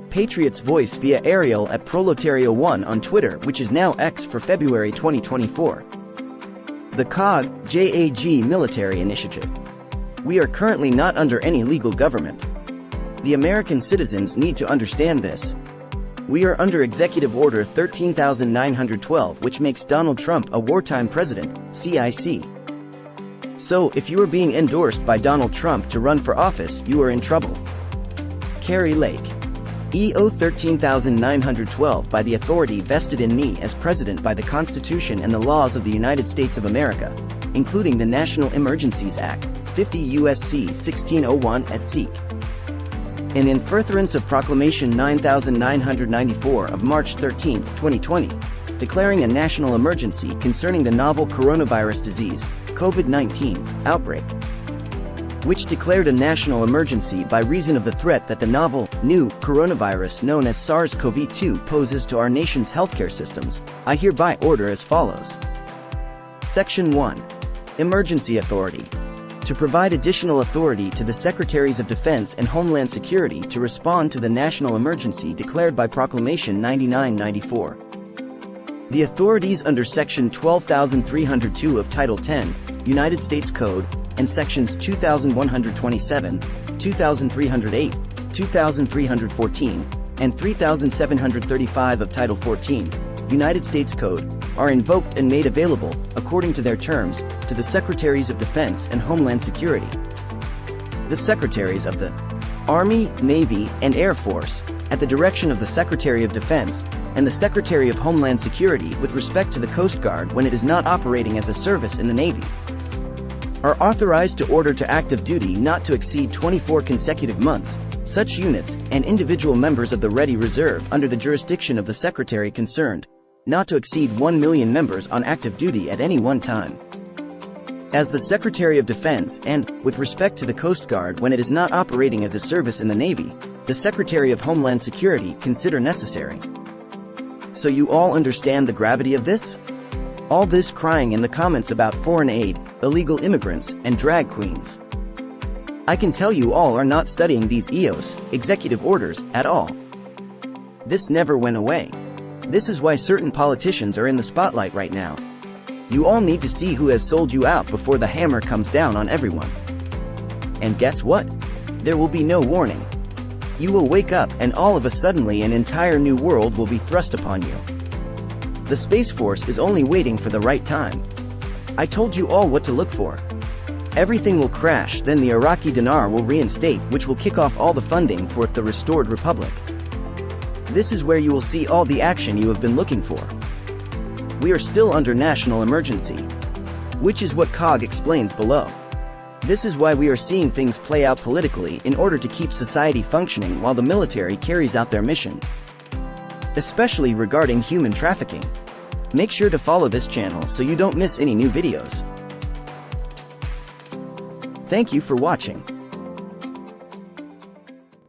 Patriot's Voice via Ariel at Proletario1 on Twitter, which is now X for February 2024. The COG, JAG military initiative. We are currently not under any legal government. The American citizens need to understand this. We are under Executive Order 13,912, which makes Donald Trump a wartime president, CIC. So, if you are being endorsed by Donald Trump to run for office, you are in trouble. Carrie Lake. EO 13,912 by the authority vested in me as President by the Constitution and the laws of the United States of America, including the National Emergencies Act, 50 U.S.C. 1601 et seq. And in furtherance of Proclamation 9994 of March 13, 2020, declaring a national emergency concerning the novel coronavirus disease, COVID-19, outbreak, which declared a national emergency by reason of the threat that the novel, new, coronavirus known as SARS-CoV-2 poses to our nation's healthcare systems, I hereby order as follows. Section 1. Emergency Authority. To provide additional authority to the Secretaries of Defense and Homeland Security to respond to the national emergency declared by Proclamation 9994. The authorities under Section 12,302 of Title 10, United States Code, and Sections 2,127, 2,308, 2,314, and 3,735 of Title 14, United States Code, are invoked and made available, according to their terms, to the Secretaries of Defense and Homeland Security. The Secretaries of the Army, Navy, and Air Force, at the direction of the Secretary of Defense, and the Secretary of Homeland Security with respect to the Coast Guard when it is not operating as a service in the Navy, are authorized to order to active duty not to exceed 24 consecutive months, such units, and individual members of the Ready Reserve under the jurisdiction of the Secretary concerned, not to exceed 1 million members on active duty at any one time. As the Secretary of Defense and, with respect to the Coast Guard when it is not operating as a service in the Navy, the Secretary of Homeland Security consider necessary. So you all understand the gravity of this? All this crying in the comments about foreign aid, illegal immigrants, and drag queens. I can tell you all are not studying these EOS, executive orders, at all. This never went away. This is why certain politicians are in the spotlight right now. You all need to see who has sold you out before the hammer comes down on everyone. And guess what? There will be no warning. You will wake up and all of a suddenly an entire new world will be thrust upon you. The Space Force is only waiting for the right time. I told you all what to look for. Everything will crash, then the Iraqi dinar will reinstate, which will kick off all the funding for the restored republic. This is where you will see all the action you have been looking for. We are still under national emergency, which is what COG explains below. This is why we are seeing things play out politically in order to keep society functioning while the military carries out their mission, especially regarding human trafficking. Make sure to follow this channel so you don't miss any new videos. Thank you for watching.